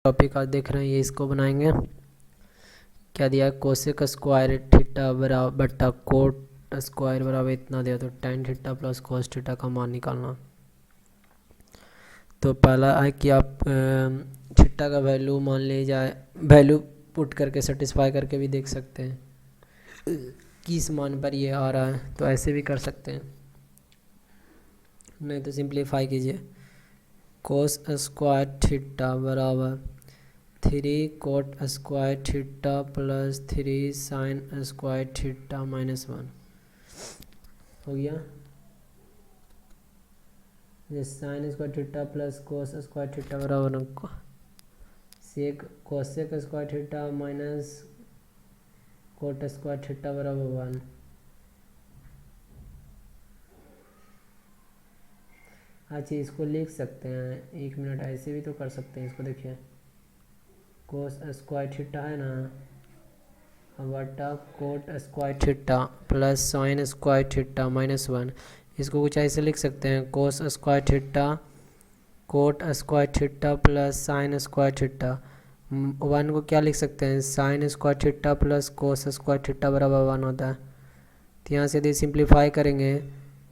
Topic आज देख रहे हैं ये इसको बनाएंगे। क्या दिया है, कोसेक स्क्वायर थीटा बराबर बट्टा कोट स्क्वायर बराबर इतना दिया, तो tan theta plus cos theta का मान निकालना। तो पहला है कि आप थीटा का वैल्यू मान ली जाए, वैल्यू पुट करके सेटिस्फाई करके भी देख सकते हैं किस मान पर ये आ रहा है, तो ऐसे भी कर सकते हैं, नहीं तो सिंप्लीफाई कीजिए। कोस स्क्वायर थीटा बराबर 3 cot square theta plus 3 sine square theta minus 1 हो गया। ये sine square theta plus cos square theta बराबर sec cosec square theta minus cot square theta बराबर 1। अच्छा, इसको लिख सकते हैं, 1 मिनट ऐसे भी तो कर सकते हैं इसको। देखिए कोस स्क्वायर थीटा है ना बटा cot square theta plus sine square theta minus 1, इसको कुछ ऐसे लिख सकते हैं, कोस square theta coat square theta plus sine square theta. 1 को क्या लिख सकते हैं, sign square theta plus cos square theta बराबर 1 होता है। तो यहाँ से यदि सिंप्लीफाई करेंगे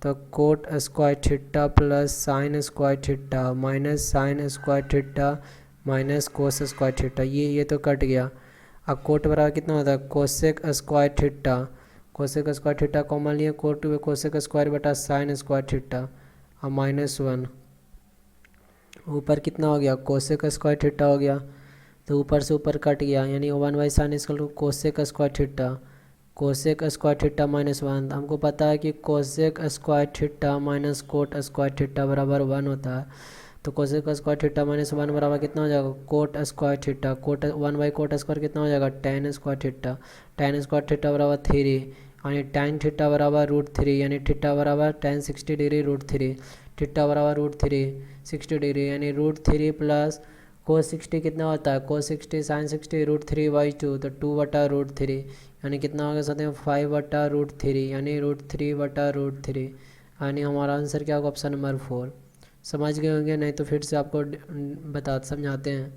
तो coat square theta plus sine square theta minus sign square theta minus cos square theta, ये तो कट गया। अब कोट बराबर कितना होता है, cosec square theta, cosec square theta common लिए, कोट कोसेक स्क्वायर बटा साइन स्क्वायर थीटा और माइनस 1। ऊपर कितना हो गया, कोसेक स्क्वायर थीटा हो गया, तो ऊपर से ऊपर कट गया, यानी 1/sin square cosec square theta, cosec square theta minus 1। हमको पता है कि cosec square theta minus cot square theta बराबर 1 होता है। तो कोसेक स्क्वायर थीटा माइनस 1 बराबर कितना हो जाएगा, कोट स्क्वायर थीटा, कोट 1/कोट स्क्वायर कितना हो जाएगा, tan square theta, tan square theta बराबर 3, यानी टेन थीटा बराबर √3, यानी थीटा बराबर tan 60 डिग्री √3, थीटा बराबर √3 60 डिग्री, यानी √3 प्लस कोस 60 कितना होता है, कोस 60 साइन 60 √3/2, तो 2/√3, यानी कितना हो गया साथ में 5/√3, यानी √3/√3, यानी हमारा आंसर क्या होगा, ऑप्शन नंबर 4। समझ गए होंगे, नहीं तो फिर से आपको समझाते हैं।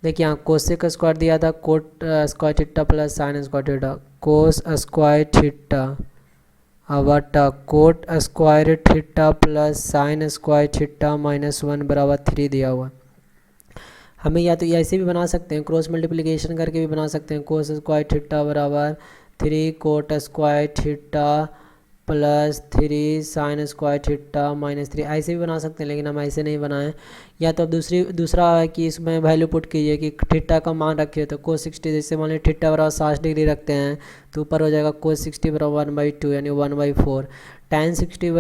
देखिए यहाँ कोसेक स्क्वायर दिया था, cot square theta plus sine square theta, cos square theta बटा cot square theta plus sine square theta minus 1 बराबर 3 दिया हुआ। हमें या तो ऐसे भी बना सकते हैं, क्रॉस मल्टीप्लिकेशन करके भी बना सकते हैं, कोस स्क्वायर थीटा बराबर 3 cot square theta plus 3 sine square theta minus 3, ऐसे भी बना सकते हैं, लेकिन हम ऐसे नहीं बनाएं। या तो दूसरा है कि इसमें वैल्यू पुट कीजिए कि थीटा का मान रखिए, तो कोस 60, जैसे मान लीजिए थीटा बराबर 60 डिग्री रखते हैं, तो ऊपर हो जाएगा कोस 60 बराबर 1/2, यानी 1/4। tan 60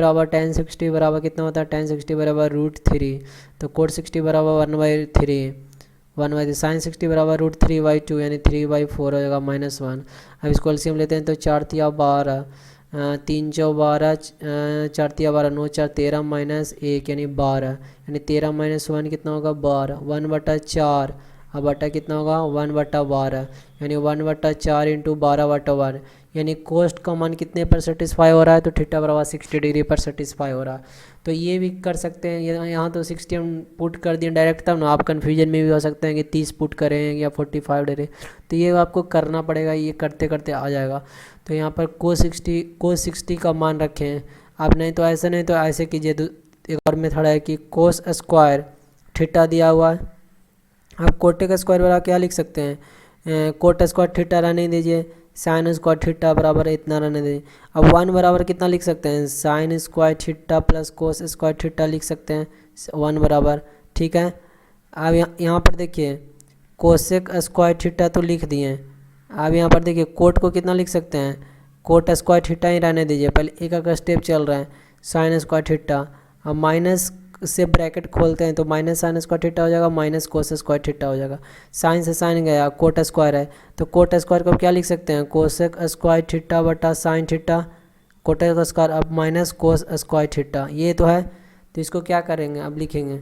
बराबर कितना होता है, tan 60 बराबर √3, तो कोट 60 बराबर 1/3 साइन 60 बराबर √3/2, यानी 3/4 हो जाएगा -1। अब इसको एलसीएम लेते हैं, तो 4 × 12 3 × 4 12 4 × 12 9 4 13 -1, यानी 12, यानी 13 - 1 कितना होगा, 12, 1/4, अब बटा कितना होगा 1/12, यानी 1/4 इंटू 12/1, यानी कोस्ट का मान कितने पर सेटिस्फाई हो रहा है, तो थीटा बराबर 60 डिग्री पर सेटिस्फाई हो रहा है। तो ये भी कर सकते हैं, यहाँ तो 60 हम पुट कर दिए डायरेक्ट, तब ना आप कन्फ्यूजन में भी हो सकते हैं कि 30 पुट करें या 45 डिग्री, तो ये आपको करना पड़ेगा, ये करते करते आ जाएगा। तो यहाँ पर कोस 60 का मान रखें आप, नहीं तो ऐसे कीजिए। एक और मेथड है कि कोस स्क्वायर थीटा दिया हुआ है, आप कोटेक स्क्वायर बराबर क्या लिख सकते हैं, कोट स्क्वायर थीटा रहने दीजिए, साइन स्क्वायर थीटा बराबर इतना रहने दीजिए। अब 1 बराबर कितना लिख सकते हैं, sign square theta plus cos square theta लिख सकते हैं, 1 बराबर, ठीक है। अब यहाँ पर देखिए कोसेक स्क्वायर थीटा तो लिख दिए, अब यहाँ पर देखिए कोट को कितना लिख सकते हैं, कोट स्क्वायर थीटा ही रहने दीजिए, पहले एक एक स्टेप चल रहा है, साइन स्क्वायर थीटा, अब माइनस से ब्रैकेट खोलते हैं तो माइनस साइन स्क्वायर थीटा हो जाएगा, माइनस कोस स्क्वायर थीटा हो जाएगा, साइन से साइन गया, कोट स्क्वायर है, तो कोट स्क्वायर को क्या लिख सकते हैं, कोसेक स्क्वायर थीटा बटा साइन थीटा, कोटेक स्क्वायर, अब माइनस कोस स्क्वायर थीटा, ये तो है। तो इसको क्या करेंगे, अब लिखेंगे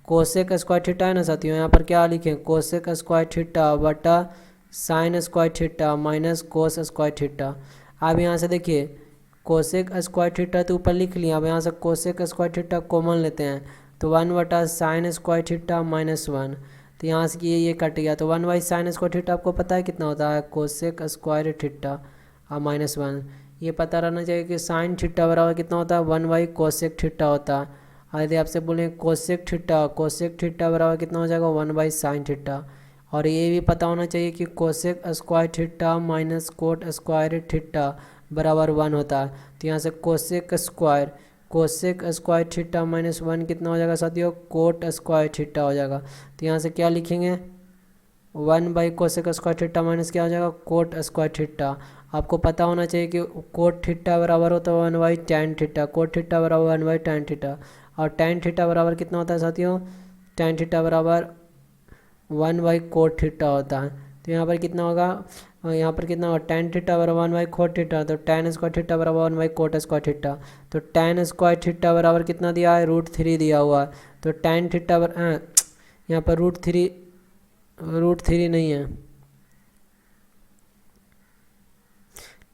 कोसेक स्क्वायर थीटा है ना साथियों, यहाँ पर क्या लिखें, कोसेक स्क्वायर थीटा बटा sign square theta minus cos square theta. अब यहाँ से देखिए कोसेक स्क्वायर थीटा तो ऊपर लिख लिया, अब यहाँ से कोसेक स्क्वायर थीटा कॉमन लेते हैं, तो 1/sin स्क्वायर थीटा -1, तो यहाँ से ये कट गया, तो 1 बाई साइन स्क्वायर थीटा आपको पता है कितना होता है, कोसेक स्क्वायर थीटा और -1। ये पता रहना चाहिए कि साइन थीटा बराबर कितना होता है, 1 बाई कोसेक थीटा होता है। और यदि आपसे बोलें कोसेक थीटा बराबर कितना हो जाएगा, 1 बाई साइन थीटा। और ये भी पता होना चाहिए कि cosec square theta minus cot square theta बराबर 1 होता है। तो यहाँ से कोसेक स्क्वायर थीटा -1 कितना हो जाएगा साथियों, कोट स्क्वायर थीटा हो जाएगा। तो यहाँ से क्या लिखेंगे, 1 by cosec square theta minus क्या हो जाएगा, कोट स्क्वायर थीटा। आपको पता होना चाहिए कि कोट थीटा बराबर होता है 1 by tan theta, cot theta बराबर 1 बाई टैन थीटा। और टैन थीटा बराबर कितना होता है साथियों, टैन थीटा बराबर 1 बाई कोट थीटा होता है। तो यहाँ पर कितना होगा, यहाँ पर कितना होगा, टैन थीटा बराबर 1 बाई कोट थीटा, तो टैन स्क्वायर थीटा बराबर 1 बाई कोट स्क्वायर थीटा। तो टैन स्क्वायर थीटा बराबर कितना दिया है, √3 दिया हुआ है। तो टैन थीटा यहाँ पर √3 नहीं है,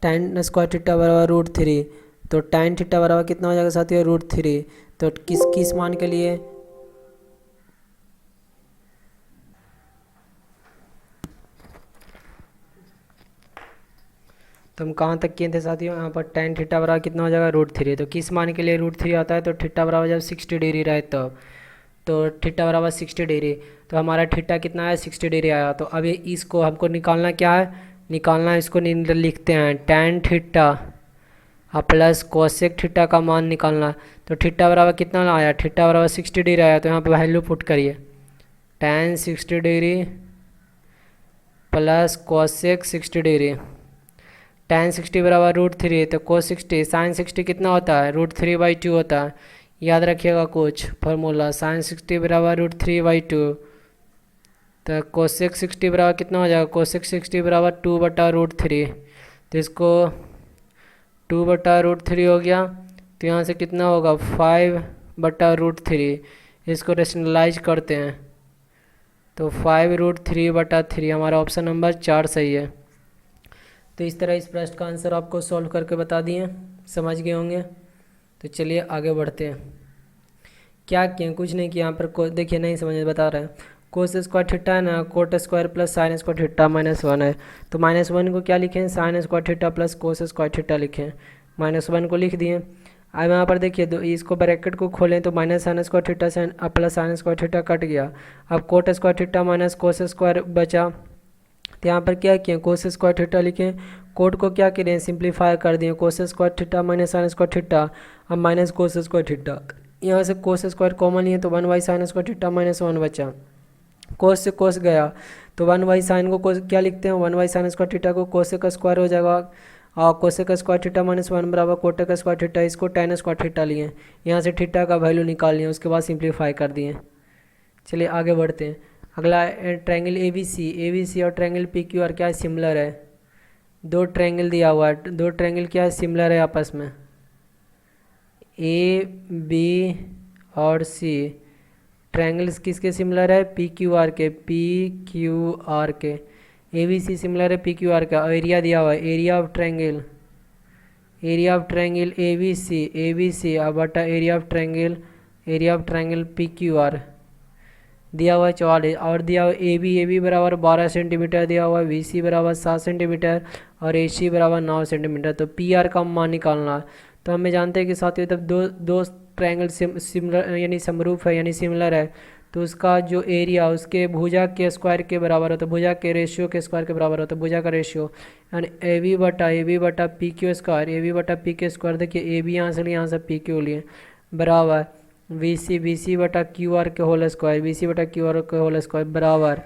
टैन स्क्वायर थीटा बराबर √3। तो टैन थीटा बराबर कितना हो जाएगा साथियों, √3। तो किस मान के लिए, तो हम कहाँ तक किए थे साथियों, यहाँ पर टैन थीटा बराबर कितना हो जाएगा, √3। तो किस मान के लिए √3 आता है, तो थीटा बराबर जब 60 डिग्री रहे तब, तो थीटा बराबर 60 डिग्री। तो हमारा थीटा कितना है, 60 डिग्री आया। तो अभी इसको हमको निकालना क्या है, इसको लिखते हैं tan theta plus cosec theta का मान निकालना। तो थीटा बराबर कितना आया, थीटा बराबर 60 डिग्री आया। तो यहाँ पर वैल्यू पुट करिए, tan 60 degree plus cosec 60 degree. Tan 60 बराबर √3, तो कोस 60 साइन 60 कितना होता है, √3/2 होता है। याद रखिएगा कुछ फार्मूला, साइन 60 बराबर √3/2। तो कोसेक 60 बराबर कितना हो जाएगा, कोसेक 60 बराबर 2/√3। तो इसको 2/√3 हो गया। तो यहाँ से कितना होगा, 5/√3। इसको रेशनलाइज करते हैं तो 5√3/3 हमारा ऑप्शन नंबर 4 सही है। तो इस तरह इस प्रश्न का आंसर आपको सॉल्व करके बता दिए, समझ गए होंगे। तो चलिए आगे बढ़ते हैं। क्या किए, कुछ नहीं किया। यहाँ पर देखिए, नहीं समझ बता रहे हैं, कोस स्क्वायर थीटा है ना, coat square plus sine square theta -1 है। तो -1 को क्या लिखें, sign square theta plus cos square theta लिखें। -1 को लिख दिए। अब यहाँ पर देखिए, इसको ब्रैकेट को खोलें तो minus sign square theta plus sine square theta cut गया। अब coat square theta minus cos square बचा। तो यहाँ पर क्या किए, कोस स्क्वायर थीटा लिखें। कोट को क्या करें, सिंप्लीफाई कर दिए, कोस square theta minus sign square theta, अब माइनस कोस स्क्वायर थीटा। यहाँ से कोस स्क्वायर कॉमन लिए तो 1 बाई साइन स्क्वायर थीटा -1 बचा। कोस से कोस गया तो 1 बाई साइन को कोस क्या लिखते हैं, 1 बाई साइन स्क्वायर थीटा को कोसेक स्क्वायर हो जाएगा। और कोसेक स्क्वायर थीटा -1 बराबर कोटेक स्क्वायर थीटा, इसको टैन स्क्वायर थीटा लिए। यहाँ से थीटा का वैल्यू निकाल लिए, उसके बाद सिंप्लीफाई कर दिए। चलिए आगे बढ़ते हैं। अगला ट्रायंगल ABC और ट्रायंगल PQR क्या है, सिमिलर है। दो ट्रायंगल दिया हुआ है, दो ट्रायंगल क्या है, सिमिलर है आपस में। AB और C ट्रायंगल्स किसके सिमिलर है, PQR के। ABC सिमिलर है PQR का। एरिया दिया हुआ है, एरिया ऑफ ट्रायंगल ABC और बटा एरिया ऑफ ट्रायंगल PQR दिया हुआ है 44। और दिया हुआ AB बराबर 12 सेंटीमीटर दिया हुआ है, BC बराबर 7 सेंटीमीटर और AC बराबर 9 सेंटीमीटर। तो PR का मान निकालना है। तो हमें जानते हैं कि साथियों जब दो ट्रायंगल सिमिलर यानी समरूप है यानी सिमिलर है, तो उसका जो एरिया उसके भुजा के स्क्वायर के बराबर होता है, भुजा के रेशियो के स्क्वायर के बराबर होता है, भुजा का रेशियो यानी AB बटा PQ स्क्वायर। देखिए AB यहाँ से लिए, यहाँ से PQ लिए, बराबर BC बटा QR के होल स्क्वायर बराबर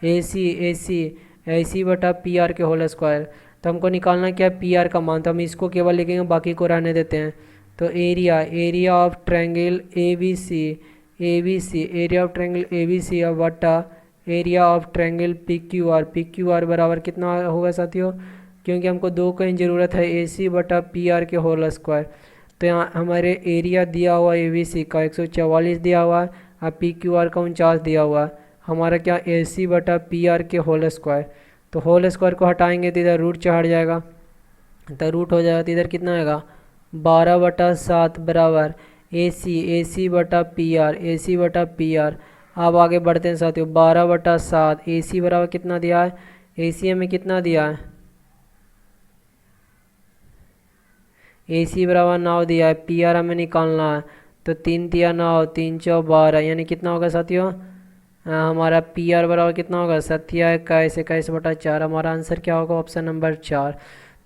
AC बटा PR के होल स्क्वायर। तो हमको निकालना क्या है, PR का मान। तो हम इसको केवल लिखेंगे, बाकी को रहने देते हैं। तो area of triangle ABC area of triangle ABC और बटा एरिया ऑफ ट्रायंगल PQR बराबर कितना होगा साथियों, क्योंकि हमको दो की ज़रूरत है, AC बटा PR के होल स्क्वायर। तो यहाँ हमारे एरिया दिया हुआ ABC का 144 दिया हुआ है और PQR का 49 दिया हुआ है। हमारा क्या, AC बटा PR के होल स्क्वायर। तो होल स्क्वायर को हटाएंगे तो इधर रूट चढ़ जाएगा, तो रूट हो जाएगा। तो इधर कितना आएगा, 12/7 बराबर AC बटा PR अब आगे बढ़ते हैं साथियों। 12/7 ए सी बराबर कितना दिया है, ए सी हमें कितना दिया है, ए सी बराबर 9 दिया है। पी आर हमें निकालना है, तो 3 तिया 9, 3 चौ 12, यानी कितना होगा साथियों, हमारा पी आर बराबर कितना होगा, 7 21 हमारा आंसर क्या होगा, ऑप्शन नंबर 4।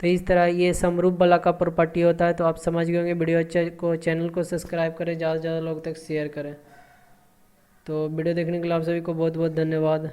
तो इस तरह ये समरूप बला का प्रॉपर्टी होता है। तो आप समझ गए होंगे। वीडियो अच्छा को चैनल को सब्सक्राइब करें, ज़्यादा से ज़्यादा लोग तक शेयर करें। तो वीडियो देखने के लिए आप सभी को बहुत बहुत धन्यवाद।